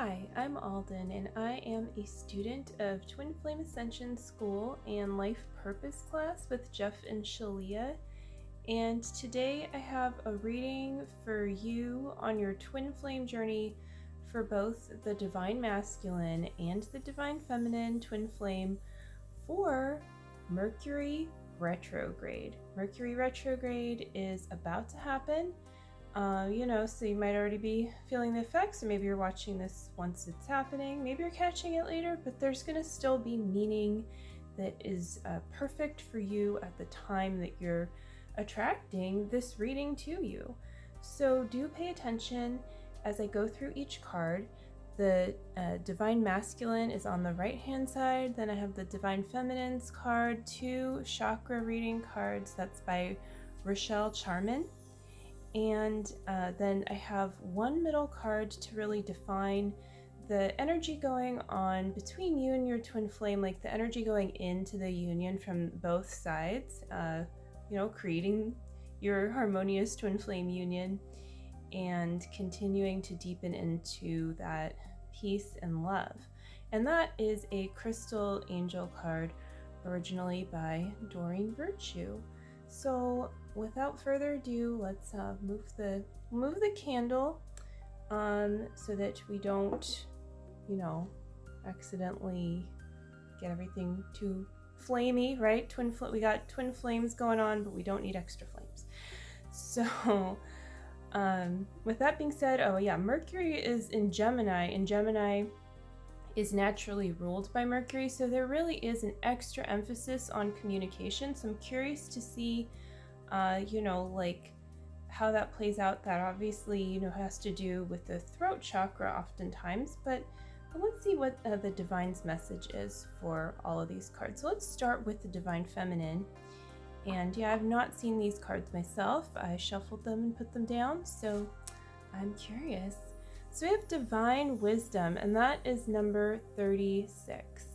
Hi, I'm Alden, and I am a student of Twin Flame Ascension School and Life Purpose class with Jeff and Shalia. And today I have a reading for you on your Twin Flame journey for both the Divine Masculine and the Divine Feminine Twin Flame for Mercury Retrograde. Mercury Retrograde is about to happen. So you might already be feeling the effects, or maybe you're watching this once it's happening. Maybe you're catching it later, but there's going to still be meaning that is perfect for you at the time that you're attracting this reading to you. So do pay attention as I go through each card. The Divine Masculine is on the right-hand side. Then I have the Divine Feminine's card, 2 chakra reading cards. That's by Rochelle Charman. And then I have 1 middle card to really define the energy going on between you and your twin flame, like the energy going into the union from both sides, creating your harmonious twin flame union and continuing to deepen into that peace and love. And that is a crystal angel card originally by Doreen Virtue. So without further ado, let's move the candle so that we don't, accidentally get everything too flamey, right? We got twin flames going on, but we don't need extra flames. So with that being said, Mercury is in Gemini, and Gemini is naturally ruled by Mercury, so there really is an extra emphasis on communication. So I'm curious to see how that plays out. That obviously has to do with the throat chakra oftentimes, but let's see what the Divine's message is for all of these cards. So let's start with the Divine Feminine. And I've not seen these cards myself. I shuffled them and put them down, so I'm curious. So we have Divine Wisdom, and that is number 36.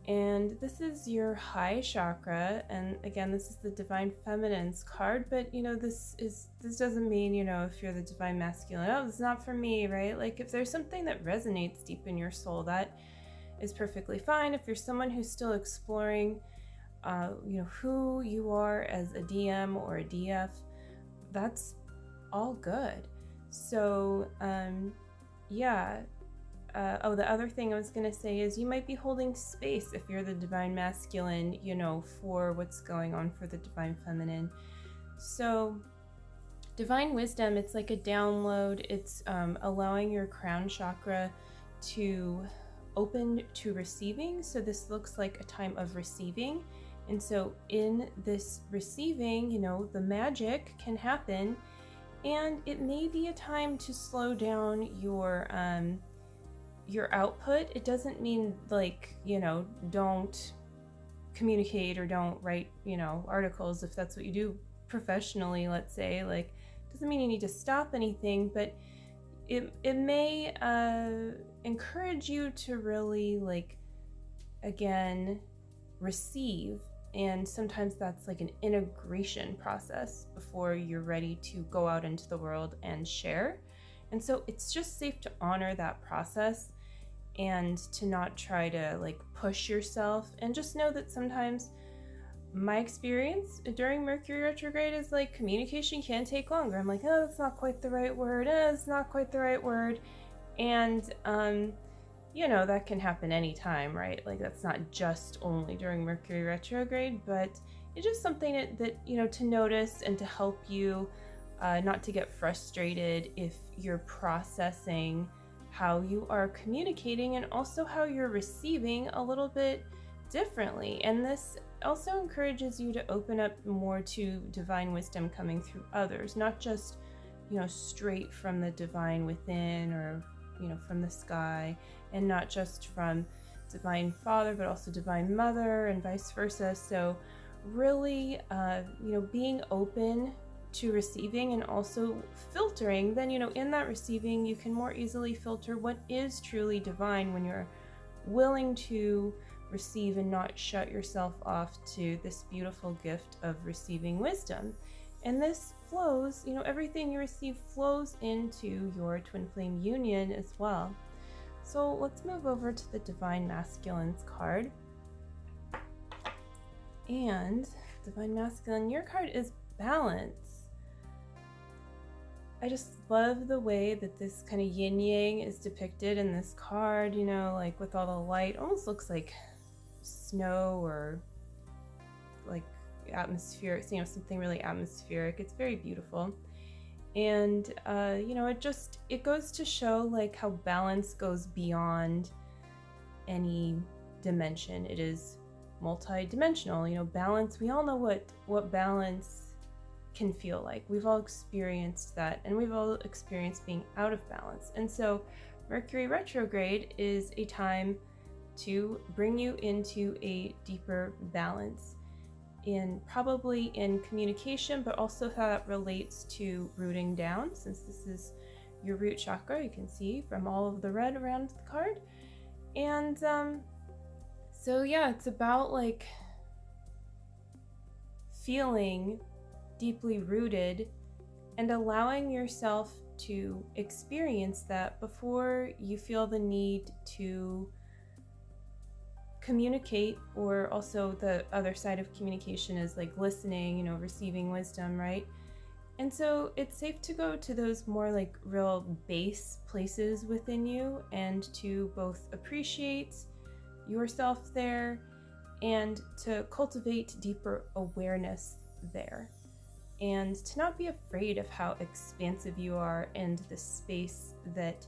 And this is your high chakra, and again, this is the Divine Feminine's card, but this doesn't mean, if you're the Divine Masculine, oh, it's not for me, right? Like, if there's something that resonates deep in your soul, that is perfectly fine. If you're someone who's still exploring who you are as a DM or a DF, that's all good. So the other thing I was going to say is you might be holding space if you're the Divine Masculine, for what's going on for the Divine Feminine. So Divine Wisdom, it's like a download. It's allowing your crown chakra to open to receiving. So this looks like a time of receiving. And so in this receiving, the magic can happen, and it may be a time to slow down your output. It doesn't mean don't communicate or don't write, articles if that's what you do professionally, let's say. Like, doesn't mean you need to stop anything, but it may encourage you to really receive. And sometimes that's like an integration process before you're ready to go out into the world and share. And so it's just safe to honor that process and to not try to push yourself, and just know that sometimes my experience during Mercury retrograde is communication can take longer. I'm like, oh, that's not quite the right word. It's not quite the right word. And, that can happen anytime, right? That's not just only during Mercury retrograde, but it's just something that to notice and to help you not to get frustrated if you're processing how you are communicating and also how you're receiving a little bit differently. And this also encourages you to open up more to divine wisdom coming through others, not just, straight from the divine within or, from the sky, and not just from Divine Father, but also Divine Mother and vice versa. So really, being open to receiving and also filtering, then in that receiving you can more easily filter what is truly divine when you're willing to receive and not shut yourself off to this beautiful gift of receiving wisdom. And this flows, everything you receive flows into your twin flame union as well. So let's move over to the Divine Masculine's card. And Divine Masculine, your card is balance. I just love the way that this kind of yin yang is depicted in this card, you know, like with all the light. Almost looks like snow or like atmospheric, you know, something really atmospheric. It's very beautiful. And you know, it goes to show like how balance goes beyond any dimension. It is multi-dimensional. You know, balance, we all know what balance can feel like. We've all experienced that, and we've all experienced being out of balance. And so Mercury retrograde is a time to bring you into a deeper balance, probably in communication, but also how that relates to rooting down, since this is your root chakra. You can see from all of the red around the card. And so yeah, it's about like feeling deeply rooted and allowing yourself to experience that before you feel the need to communicate. Or also the other side of communication is like listening, you know, receiving wisdom, right? And so it's safe to go to those more like real base places within you and to both appreciate yourself there and to cultivate deeper awareness there, and to not be afraid of how expansive you are and the space that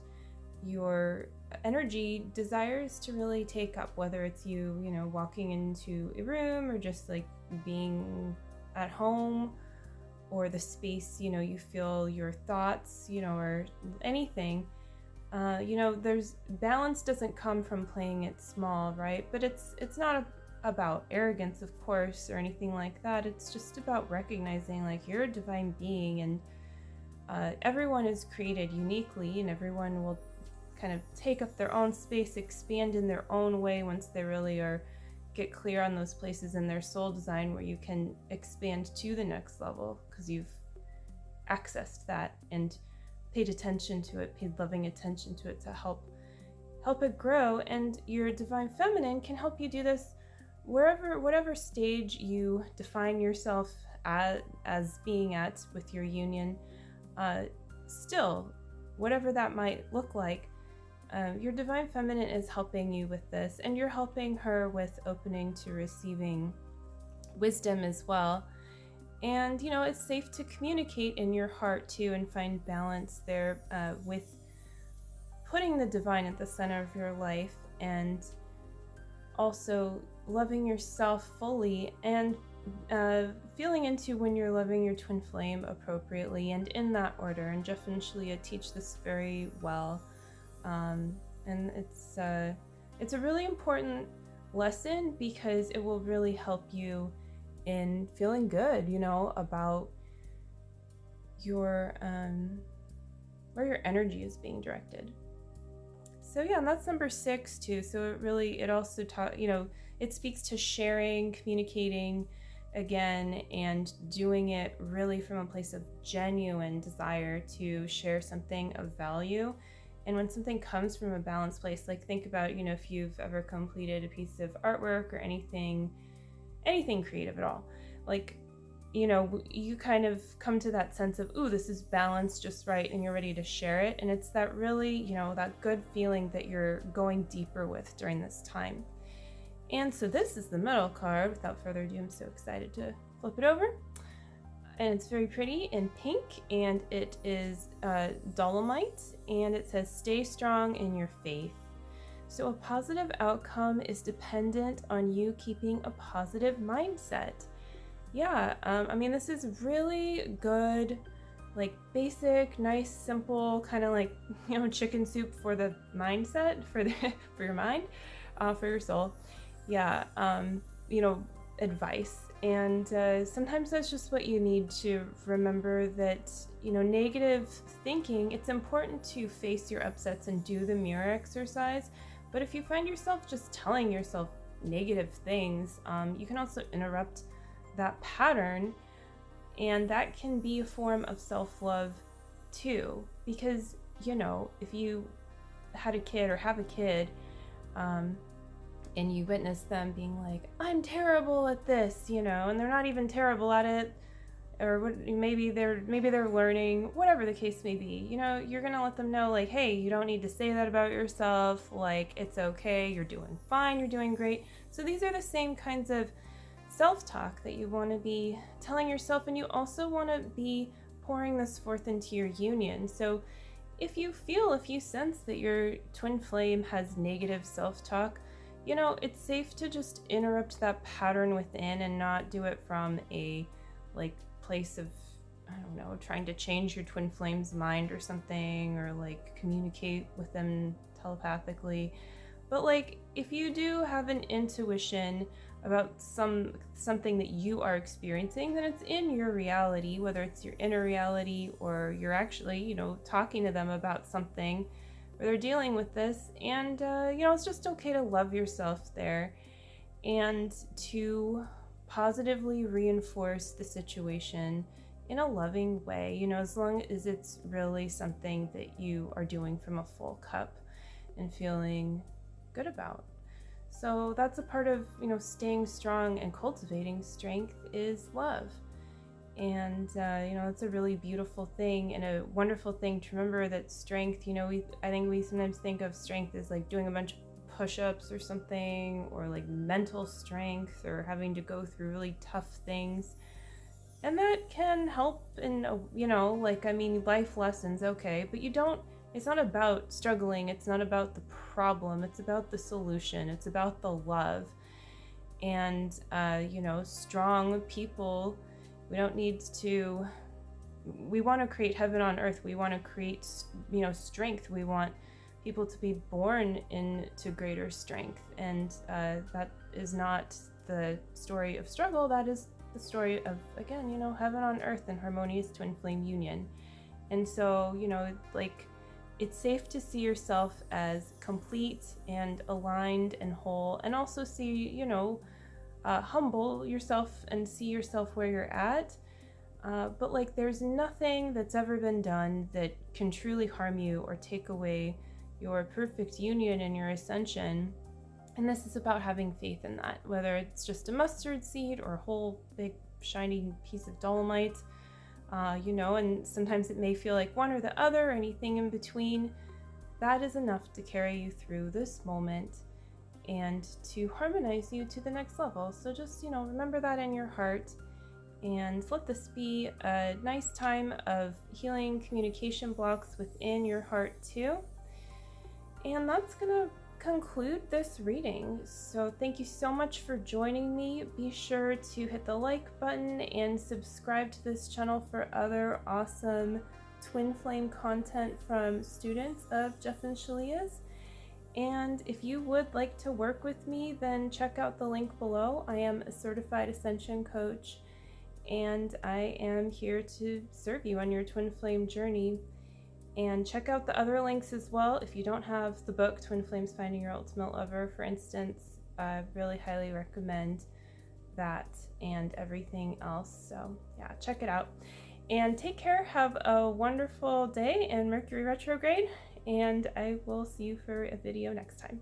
your energy desires to really take up, whether it's you know, walking into a room or just like being at home, or the space, you know, you feel your thoughts, you know, or anything. You know, there's balance doesn't come from playing it small, right? But it's not about arrogance, of course, or anything like that. It's just about recognizing like you're a divine being, and everyone is created uniquely, and everyone will kind of take up their own space, expand in their own way once they really get clear on those places in their soul design where you can expand to the next level, because you've accessed that and paid attention to it, paid loving attention to it to help it grow. And your divine feminine can help you do this whatever stage you define yourself as being at with your union. Still, whatever that might look like, your divine feminine is helping you with this, and you're helping her with opening to receiving wisdom as well. And you know, it's safe to communicate in your heart too, and find balance there with putting the divine at the center of your life, and also loving yourself fully, and feeling into when you're loving your twin flame appropriately and in that order. And Jeff and Shalia teach this very well. And it's a really important lesson, because it will really help you in feeling good, you know, about your where your energy is being directed. So yeah, and that's number 6 too. So it also you know, it speaks to sharing, communicating again, and doing it really from a place of genuine desire to share something of value. And when something comes from a balanced place, like think about, you know, if you've ever completed a piece of artwork or anything creative at all, like, you know, you kind of come to that sense of, ooh, this is balanced just right, and you're ready to share it. And it's that really, you know, that good feeling that you're going deeper with during this time. And so this is the middle card. Without further ado, I'm so excited to flip it over. And it's very pretty in pink, and it is dolomite, and it says, stay strong in your faith. So a positive outcome is dependent on you keeping a positive mindset. Yeah, I mean, this is really good, like basic, nice, simple, kind of like, you know, chicken soup for the mindset, for your mind, for your soul. Yeah, you know, advice. And sometimes that's just what you need to remember, that, you know, negative thinking, it's important to face your upsets and do the mirror exercise. But if you find yourself just telling yourself negative things, you can also interrupt that pattern. And that can be a form of self-love too. Because, you know, if you had a kid or have a kid, and you witness them being like, I'm terrible at this, you know, and they're not even terrible at it, or maybe they're learning, whatever the case may be, you know, you're gonna let them know, like, hey, you don't need to say that about yourself, like, it's okay, you're doing fine, you're doing great. So these are the same kinds of self-talk that you want to be telling yourself, and you also want to be pouring this forth into your union. So if you sense that your twin flame has negative self-talk, you know, it's safe to just interrupt that pattern within and not do it from a like place of, I don't know, trying to change your twin flame's mind or something, or like communicate with them telepathically. But like, if you do have an intuition about something that you are experiencing, then it's in your reality, whether it's your inner reality or you're actually, you know, talking to them about something where they're dealing with this. And, you know, it's just okay to love yourself there and to positively reinforce the situation in a loving way, you know, as long as it's really something that you are doing from a full cup and feeling good about. So that's a part of, you know, staying strong and cultivating strength is love. And, you know, it's a really beautiful thing and a wonderful thing to remember that strength, you know, I think we sometimes think of strength as like doing a bunch of push-ups or something, or like mental strength, or having to go through really tough things. And that can help in, you know, like, I mean, life lessons, okay, but it's not about struggling, it's not about the problem, it's about the solution, it's about the love. And, you know, strong people, we want to create heaven on earth. We want to create, you know, strength. We want people to be born into greater strength. And that is not the story of struggle, that is the story of, again, you know, heaven on earth and harmonious twin flame union. And so, you know, like, it's safe to see yourself as complete and aligned and whole, and also see, you know, humble yourself and see yourself where you're at. But like, there's nothing that's ever been done that can truly harm you or take away your perfect union and your ascension. And this is about having faith in that, whether it's just a mustard seed or a whole big shiny piece of dolomite. You know, and sometimes it may feel like one or the other, or anything in between. That is enough to carry you through this moment and to harmonize you to the next level. So just, you know, remember that in your heart, and let this be a nice time of healing communication blocks within your heart too. And that's gonna conclude this reading. So thank you so much for joining me. Be sure to hit the like button and subscribe to this channel for other awesome twin flame content from students of Jeff and Shalia's. And if you would like to work with me, then check out the link below. I am a certified ascension coach, and I am here to serve you on your twin flame journey. And check out the other links as well. If you don't have the book, Twin Flames Finding Your Ultimate Lover, for instance, I really highly recommend that and everything else. So yeah, check it out. And take care. Have a wonderful day in Mercury Retrograde. And I will see you for a video next time.